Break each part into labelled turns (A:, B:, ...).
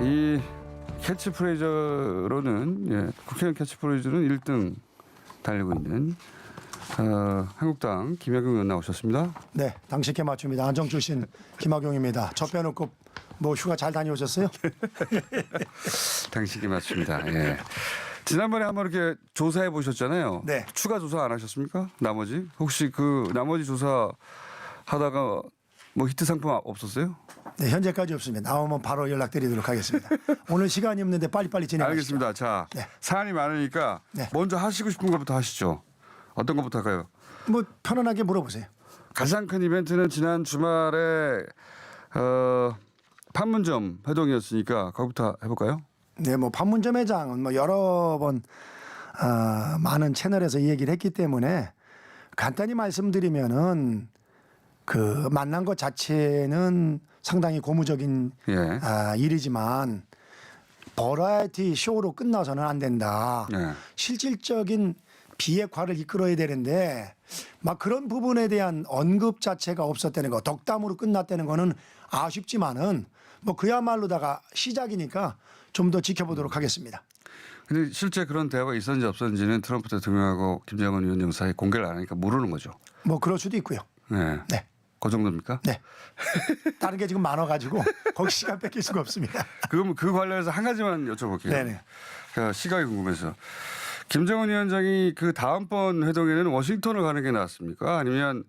A: 이 캐치프레이즈로는 국회의원 캐치프레이즈는 1등 달리고 있는 한국당 김학용 의원 나오셨습니다.
B: 네, 당신께 맞춥니다. 안정 출신 김학용입니다. 저 빼놓고 뭐 휴가 잘 다녀오셨어요?
A: 당신께 맞춥니다. 예. 지난번에 한번 이렇게 조사해 보셨잖아요.
B: 네.
A: 추가 조사 안 하셨습니까? 나머지 혹시 그 나머지 조사 하다가 뭐 히트 상품 없었어요?
B: 네, 현재까지 없습니다. 나오면 바로 연락드리도록 하겠습니다. 오늘 시간이 없는데 빨리빨리 진행하시죠.
A: 알겠습니다. 자,
B: 네.
A: 사안이 많으니까
B: 네.
A: 먼저 하시고 싶은 것부터 하시죠. 어떤 것부터 할까요?
B: 뭐 편안하게 물어보세요.
A: 가장 큰 이벤트는 지난 주말에 판문점 회동이었으니까 거기부터 해볼까요?
B: 네, 뭐 판문점 회장은 뭐 여러 번 많은 채널에서 이 얘기를 했기 때문에 간단히 말씀드리면은 그 만난 것 자체는 상당히 고무적인
A: 예.
B: 일이지만 버라이어티 쇼로 끝나서는 안 된다.
A: 예.
B: 실질적인 비핵화를 이끌어야 되는데 막 그런 부분에 대한 언급 자체가 없었다는 거, 덕담으로 끝났다는 거는 아쉽지만은 뭐 그야말로다가 시작이니까 좀 더 지켜보도록 하겠습니다.
A: 근데 실제 그런 대화가 있었는지 없었는지는 트럼프 대통령하고 김정은 위원장 사이 공개를 안 하니까 모르는 거죠.
B: 뭐 그럴 수도 있고요.
A: 네.
B: 네.
A: 그 정도입니까?
B: 네. 다른 게 지금 많아가지고 거기 시간 뺏길 수가 없습니다.
A: 그럼 그 관련해서 한 가지만 여쭤볼게요.
B: 네네.
A: 그러니까 시각이 궁금해서. 김정은 위원장이 그 다음번 회동에는 워싱턴을 가는 게 낫습니까? 아니면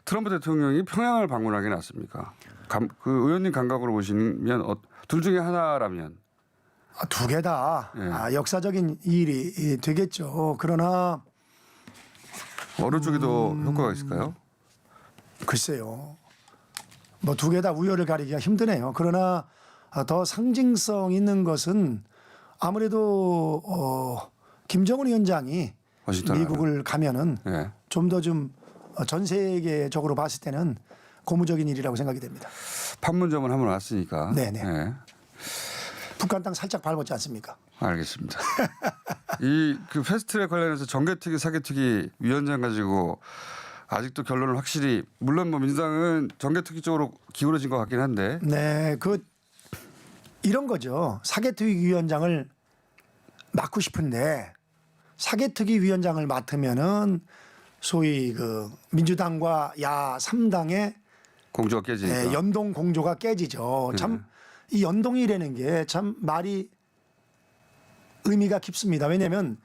A: 트럼프 대통령이 평양을 방문하는 게 낫습니까? 그 의원님 감각으로 보시면 둘 중에 하나라면.
B: 두 개 다
A: 네.
B: 역사적인 일이 되겠죠. 그러나
A: 어느 쪽이 더 효과가 있을까요?
B: 글쎄요. 뭐 두 개 다 우열을 가리기가 힘드네요. 그러나 더 상징성 있는 것은 아무래도 김정은 위원장이 미국을 가면은
A: 네.
B: 좀 더 좀 전 세계적으로 봤을 때는 고무적인 일이라고 생각이 됩니다.
A: 판문점을 한번 왔으니까.
B: 네네.
A: 네.
B: 북한 땅 살짝 밟았지 않습니까?
A: 알겠습니다. 이 그 패스트트랙 관련해서 정개특위 사개특위 위원장 가지고 아직도 결론을 확실히 물론 뭐 민주당은 정개특위 쪽으로 기울어진 것 같긴 한데.
B: 네, 이런 거죠. 사개특위 위원장을 맡고 싶은데 사개특위 위원장을 맡으면은 소위 그 민주당과 야 3당의
A: 공조가 깨지니까.
B: 연동 공조가 깨지죠. 참 이 연동이라는 게 참 말이 의미가 깊습니다. 왜냐하면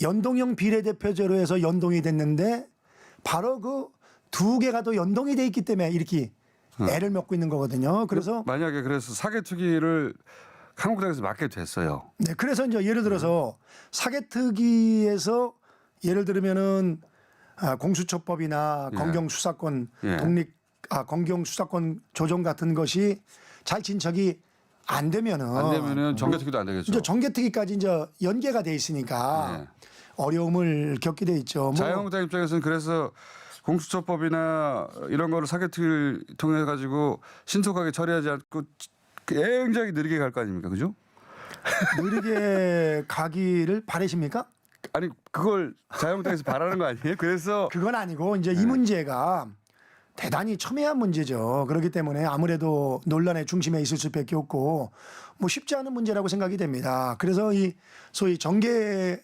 B: 연동형 비례대표제로 해서 연동이 됐는데 바로 그 두 개가 더 연동이 돼 있기 때문에 이렇게 애를 먹고 있는 거거든요. 그래서
A: 만약에 그래서 사개특위를 한국당에서 맡게 됐어요.
B: 네, 그래서 이제 예를 들어서 사개특위에서 예를 들면은 공수처법이나
A: 예.
B: 검경수사권
A: 예.
B: 검경수사권 조정 같은 것이 잘 진척이 안 되면은
A: 정개특위도 안 되겠죠.
B: 이제 정개특위까지 이제 연계가 돼 있으니까
A: 네.
B: 어려움을 겪게 돼 있죠. 뭐
A: 자유한국당 입장에서는 그래서 공수처법이나 이런 거를 사개특위를 통해 가지고 신속하게 처리하지 않고 굉장히 느리게 갈 거 아닙니까, 그죠?
B: 느리게 가기를 바라십니까?
A: 아니 그걸 자유한국당에서 바라는 거 아니에요? 그래서
B: 그건 아니고 이제 이 문제가 대단히 첨예한 문제죠. 그렇기 때문에 아무래도 논란의 중심에 있을 수밖에 없고 뭐 쉽지 않은 문제라고 생각이 됩니다. 그래서 이 소위 정계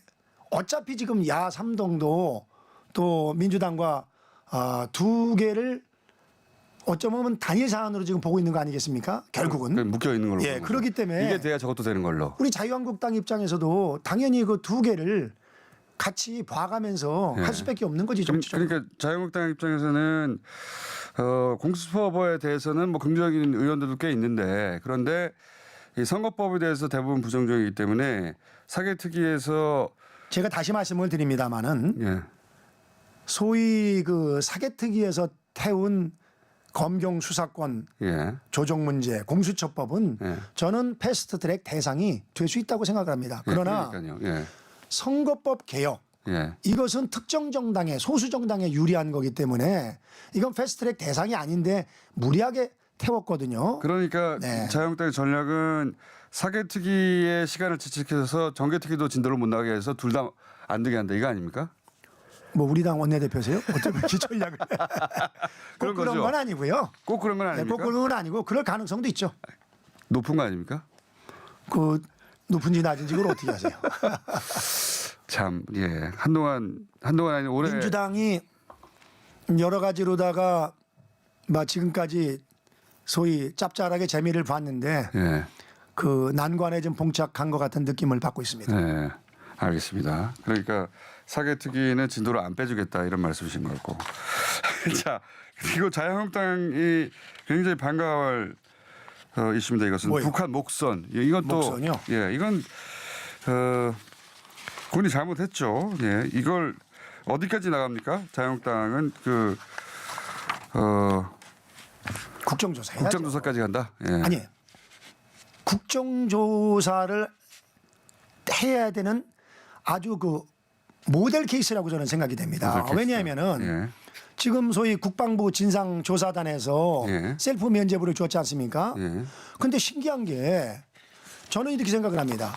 B: 어차피 지금 야 3당도 또 민주당과 두 개를 어쩌면 단일 사안으로 지금 보고 있는 거 아니겠습니까? 결국은.
A: 묶여 있는 걸로.
B: 예,
A: 보는 거죠.
B: 그렇기 때문에
A: 이게 돼야 저것도 되는 걸로.
B: 우리 자유한국당 입장에서도 당연히 그 두 개를 같이 봐가면서 할 수밖에 없는 거지. 정치적으로.
A: 그러니까 자유한국당 입장에서는 공수처법에 대해서는 뭐 긍정적인 의원들도 꽤 있는데 그런데 이 선거법에 대해서 대부분 부정적이기 때문에 사개특위에서
B: 제가 다시 말씀을 드립니다마는
A: 예.
B: 소위 그 사개특위에서 태운 검경 수사권
A: 예.
B: 조정 문제 공수처법은
A: 예.
B: 저는 패스트트랙 대상이 될 수 있다고 생각합니다. 그러나
A: 그러니까요. 예.
B: 선거법 개혁
A: 예.
B: 이것은 특정 정당에 소수 정당에 유리한 거기 때문에 이건 패스트트랙 대상이 아닌데 무리하게 태웠거든요.
A: 그러니까
B: 네.
A: 자유한국당의 전략은 사개특위의 시간을 지체해서 정개특위도 진도를 못 나가게 해서 둘 다 안 되게 한다 이거 아닙니까?
B: 뭐 우리 당 원내대표세요? 어쩌면 그 전략을 꼭
A: 그런
B: 그런
A: 거죠.
B: 건 아니고요.
A: 꼭 그런 건
B: 네,
A: 아닙니까?
B: 꼭 그런 건 아니고 그럴 가능성도 있죠.
A: 높은 거 아닙니까?
B: 그 높은지 낮은지 그걸 어떻게 아세요?
A: 참, 예. 한동안 아니 올해
B: 민주당이 여러 가지로다가 막 지금까지 소위 짭짤하게 재미를 봤는데
A: 예.
B: 그 난관에 좀 봉착한 것 같은 느낌을 받고 있습니다.
A: 네, 알겠습니다. 그러니까 사개특위는 진도를 안 빼주겠다 이런 말씀이신 것 같고. 자, 그리고 자유한국당이 굉장히 반가워할 이슈입니다. 이것은
B: 뭐요?
A: 북한 목선. 예, 이건 또
B: 목선이요?
A: 예, 이건 군이 잘못했죠. 예, 이걸 어디까지 나갑니까? 자유한국당은
B: 국정조사 해야죠.
A: 국정조사까지 간다. 예.
B: 아니 국정조사를 해야 되는 아주 그 모델 케이스라고 저는 생각이 됩니다.
A: 모델 케이스다.
B: 왜냐하면은
A: 예.
B: 지금 소위 국방부 진상조사단에서
A: 예.
B: 셀프 면제부를 줬지 않습니까?
A: 예.
B: 근데 신기한 게 저는 이렇게 생각을 합니다.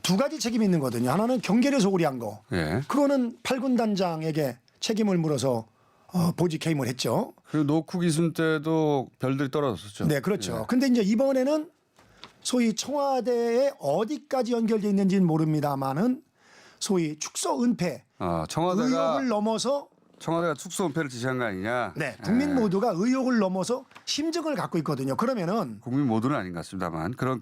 B: 두 가지 책임이 있는 거거든요. 하나는 경계를 소홀히 한 거.
A: 예.
B: 그거는 8군 단장에게 책임을 물어서 보직 해임을 했죠.
A: 그리고 노크 기순 때도 별들이 떨어졌었죠.
B: 네, 그렇죠.
A: 예.
B: 근데 이제 이번에는 소위 청와대에 어디까지 연결돼 있는지는 모릅니다만은 소위 축소 은폐
A: 아, 청와대가
B: 의혹을 넘어서
A: 축소 은폐를 지시한 거 아니냐?
B: 네, 국민
A: 예.
B: 모두가 의혹을 넘어서 심증을 갖고 있거든요. 그러면은
A: 국민 모두는 아닌 것 같습니다만 그런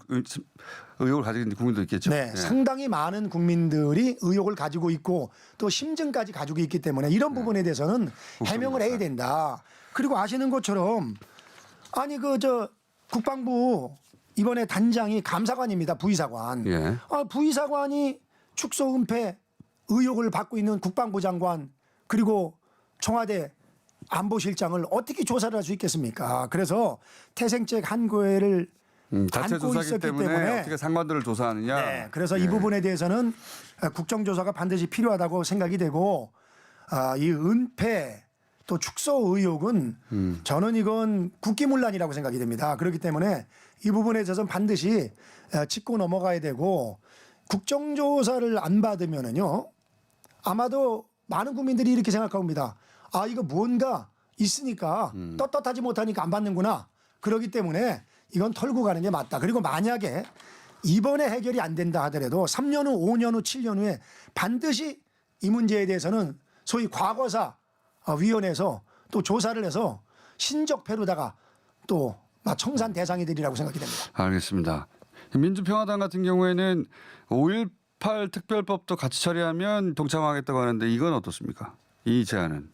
A: 의혹을 가지고 있는 국민도 있겠죠.
B: 네,
A: 예.
B: 상당히 많은 국민들이 의혹을 가지고 있고 또 심증까지 가지고 있기 때문에 이런 부분에 대해서는 해명을 해야 된다. 그리고 아시는 것처럼 아니 그 저 국방부 이번에 단장이 감사관입니다. 부의사관.
A: 예.
B: 부의사관이 축소 은폐 의혹을 받고 있는 국방부 장관 그리고 청와대 안보실장을 어떻게 조사를 할 수 있겠습니까? 그래서 태생적 한고해를
A: 자체
B: 안고
A: 조사기
B: 있었기
A: 때문에,
B: 때문에
A: 어떻게 상관들을 조사하느냐.
B: 네, 그래서
A: 예.
B: 이 부분에 대해서는 국정조사가 반드시 필요하다고 생각이 되고 이 은폐 또 축소 의혹은 저는 이건 국기문란이라고 생각이 됩니다. 그렇기 때문에 이 부분에 있어서는 반드시 짚고 넘어가야 되고 국정조사를 안 받으면은요 아마도 많은 국민들이 이렇게 생각합니다. 아 이거 뭔가 있으니까 떳떳하지 못하니까 안 받는구나. 그렇기 때문에 이건 털고 가는 게 맞다. 그리고 만약에 이번에 해결이 안 된다 하더라도 3년 후, 5년 후, 7년 후에 반드시 이 문제에 대해서는 소위 과거사 위원회에서 또 조사를 해서 신적폐로다가 또 청산 대상이 되리라고 생각이 됩니다.
A: 알겠습니다. 민주평화당 같은 경우에는 5.18 특별법도 같이 처리하면 동참하겠다고 하는데 이건 어떻습니까? 이 제안은.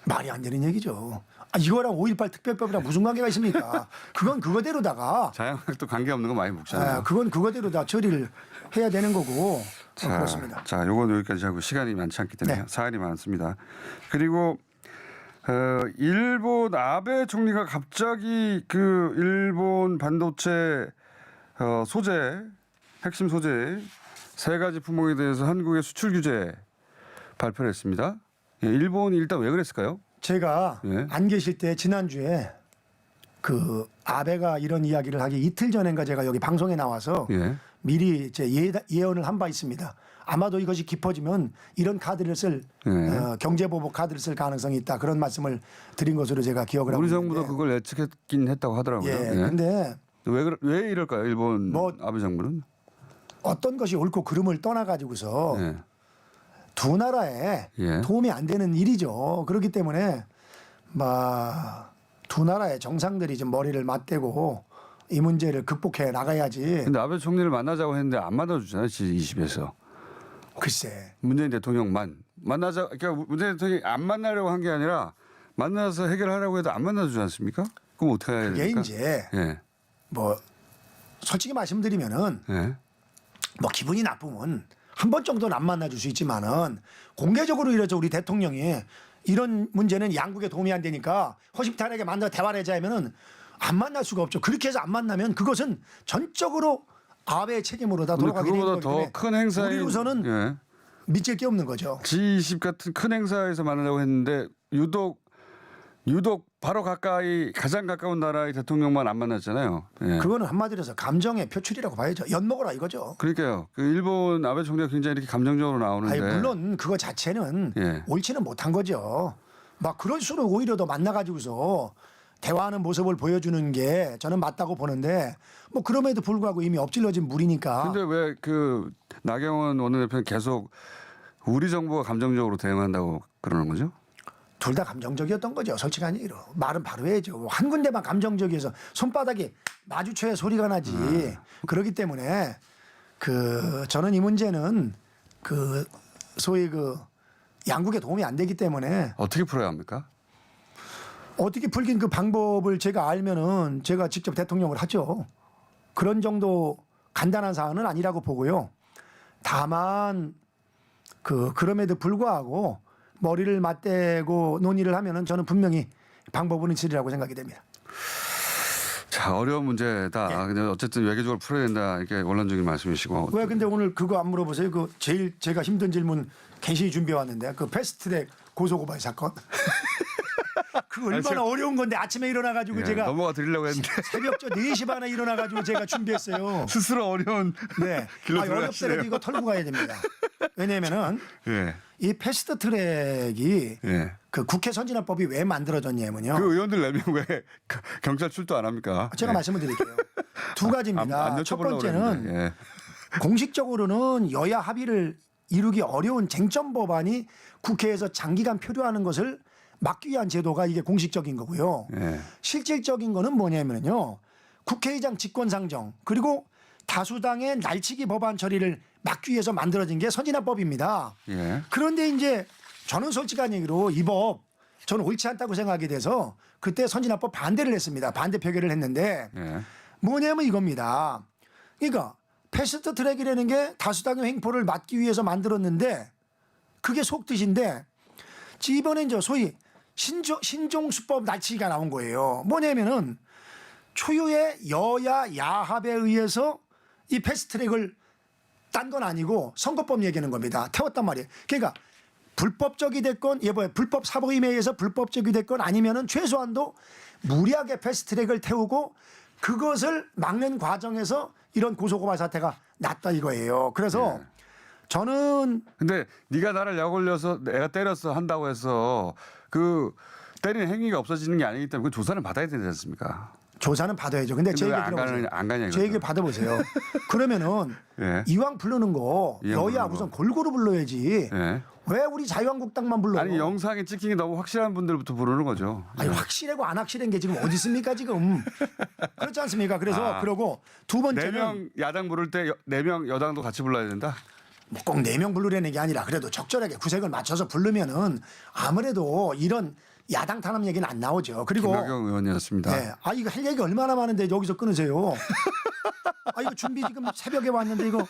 B: 말이 안 되는 얘기죠. 이거랑 5.18 특별법이랑 무슨 관계가 있습니까? 그건 그거대로다가
A: 자유한국도 관계없는 거 많이 묵잖아요.
B: 그건 그거대로 다 처리를 해야 되는 거고 그렇습니다.
A: 자, 요건 여기까지 하고 시간이 많지 않기 때문에
B: 네.
A: 사안이 많습니다. 그리고 일본 아베 총리가 갑자기 그 일본 반도체 소재 핵심 소재 3가지 품목에 대해서 한국의 수출 규제 발표를 했습니다. 예, 일본이 일단 왜 그랬을까요?
B: 제가
A: 예.
B: 안 계실 때 지난주에 그 아베가 이런 이야기를 하기 이틀 전인가 제가 여기 방송에 나와서
A: 예.
B: 미리 제 예언을 한 바 있습니다. 아마도 이것이 깊어지면 이런 카드를 쓸 경제보복 카드를 쓸 가능성이 있다. 그런 말씀을 드린 것으로 제가 기억을 하고
A: 우리
B: 있는데.
A: 정부도 그걸 예측했긴 했다고 하더라고요.
B: 예.
A: 예.
B: 근데
A: 왜 이럴까요? 일본
B: 뭐
A: 아베 정부는?
B: 어떤 것이 옳고 그름을 떠나 가지고서
A: 예.
B: 두 나라에
A: 예.
B: 도움이 안 되는 일이죠. 그렇기 때문에 두 나라의 정상들이 좀 머리를 맞대고 이 문제를 극복해 나가야지.
A: 근데 아베 총리를 만나자고 했는데 안 만나주잖아요. G20에서.
B: 글쎄.
A: 문재인 대통령만 만나자. 그러니까 문재인 대통령이 안 만나려고 한 게 아니라 만나서 해결하려고 해도 안 만나주지 않습니까? 그럼 어떻게 해야
B: 그게
A: 됩니까?
B: 이제
A: 예.
B: 뭐 솔직히 말씀드리면은
A: 예.
B: 뭐 기분이 나쁘면 한 번 정도는 안 만나줄 수 있지만은 공개적으로 이래서 우리 대통령이 이런 문제는 양국에 도움이 안 되니까 허심탄회하게 만나 대화를 하자면은 안 만날 수가 없죠. 그렇게 해서 안 만나면 그것은 전적으로 아베의 책임으로 다
A: 근데
B: 돌아가게 되는
A: 그거보다
B: 거기
A: 더
B: 때문에
A: 큰 행사인
B: 우리로서는
A: 예.
B: 믿을 게 없는 거죠.
A: G20 같은 큰 행사에서 만나려고 했는데 유독 바로 가장 가까운 나라의 대통령만 안 만났잖아요. 예.
B: 그거는 한마디로 해서 감정의 표출이라고 봐야죠. 엿먹어라 이거죠.
A: 그러니까요. 그 일본 아베 총리가 굉장히 이렇게 감정적으로 나오는데.
B: 아니, 물론 그거 자체는
A: 예.
B: 옳지는 못한 거죠. 막 그럴수록 오히려 더 만나가지고서 대화하는 모습을 보여주는 게 저는 맞다고 보는데 뭐 그럼에도 불구하고 이미 엎질러진 물이니까.
A: 근데 왜 그 나경원 원내대표는 계속 우리 정부가 감정적으로 대응한다고 그러는 거죠?
B: 둘 다 감정적이었던 거죠. 솔직한 얘기로. 말은 바로 해야죠. 한 군데만 감정적이어서 손바닥이 마주쳐야 소리가 나지. 그렇기 때문에 저는 이 문제는 소위 양국에 도움이 안 되기 때문에
A: 어떻게 풀어야 합니까?
B: 어떻게 풀긴 그 방법을 제가 알면은 제가 직접 대통령을 하죠. 그런 정도 간단한 사안은 아니라고 보고요. 다만 그럼에도 불구하고 머리를 맞대고 논의를 하면은 저는 분명히 방법은 있으리라고 생각이 됩니다.
A: 자, 어려운 문제다. 근데 어쨌든 외교적으로 풀어야 된다. 이게 원론적인 말씀이시고.
B: 왜 근데 오늘 그거 안 물어보세요? 제일 제가 힘든 질문 괜히 준비해 왔는데 패스트트랙 고소고발 사건. 그 얼마나 어려운 건데 아침에 일어나가지고
A: 예,
B: 제가
A: 넘어가 드리려고 했는데
B: 새벽 4시 반에 일어나가지고 제가 준비했어요.
A: 스스로 어려운
B: 네.
A: 길로
B: 어렵더라도
A: 들어가시네요.
B: 이거 털고 가야 됩니다. 왜냐면은
A: 예.
B: 이 패스트트랙이
A: 예.
B: 국회 선진화법이 왜 만들어졌냐면요.
A: 그 의원들 4명 왜 경찰 출두 안 합니까?
B: 제가
A: 예.
B: 말씀을 드릴게요. 두 가지입니다.
A: 안
B: 첫
A: 여쭤보려고
B: 번째는
A: 그랬는데. 예.
B: 공식적으로는 여야 합의를 이루기 어려운 쟁점 법안이 국회에서 장기간 표류하는 것을 막기 위한 제도가 이게 공식적인 거고요.
A: 예.
B: 실질적인 거는 뭐냐면요. 국회의장 직권상정 그리고 다수당의 날치기 법안 처리를 막기 위해서 만들어진 게 선진화법입니다.
A: 예.
B: 그런데 이제 저는 솔직한 얘기로 이 법 저는 옳지 않다고 생각이 돼서 그때 선진화법 반대를 했습니다. 반대 표결을 했는데
A: 예.
B: 뭐냐면 이겁니다. 그러니까 패스트 트랙이라는 게 다수당의 횡포를 막기 위해서 만들었는데 그게 속뜻인데 이번에 이제 소위 신종수법 날치기가 나온 거예요. 뭐냐면은 초유의 여야 야합에 의해서 이 패스트 트랙을 딴 건 아니고 선거법 얘기하는 겁니다. 태웠단 말이에요. 그러니까 불법적이 됐건 불법 사보임에 의해서 불법적이 됐건 아니면은 최소한도 무리하게 패스트 트랙을 태우고 그것을 막는 과정에서 이런 고소고발 사태가 났다 이거예요. 그래서 저는
A: 근데 네가 나를 약 올려서 내가 때렸어 한다고 해서 그 때리는 행위가 없어지는 게 아니기 때문에 그 조사는 받아야 되지 않습니까?
B: 조사는 받아야죠. 근데 제
A: 왜
B: 얘기
A: 안
B: 들어보세요.
A: 안 가냐
B: 제 얘기
A: 이거죠.
B: 받아보세요. 그러면은
A: 예.
B: 이왕 부르는 거
A: 이왕 부르는
B: 여야
A: 거.
B: 우선 골고루 불러야지.
A: 예.
B: 왜 우리 자유한국당만 불러요?
A: 아니 영상에 찍힌 게 너무 확실한 분들부터 부르는 거죠.
B: 아니, 확실하고 안 확실한 게 지금 어디 있습니까 지금? 그렇지 않습니까? 그래서 그러고 두 번째는
A: 4명 야당 부를 때 4명 여당도 같이 불러야 된다.
B: 꼭 4명 부르려는 게 아니라 그래도 적절하게 구색을 맞춰서 부르면은 아무래도 이런 야당 탄압 얘기는 안 나오죠. 그리고
A: 김학영 의원이었습니다.
B: 네. 이거 할 얘기 얼마나 많은데 여기서 끊으세요. 이거 준비 지금 새벽에 왔는데 이거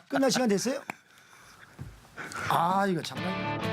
B: 끝날 시간 됐어요? 이거 장난.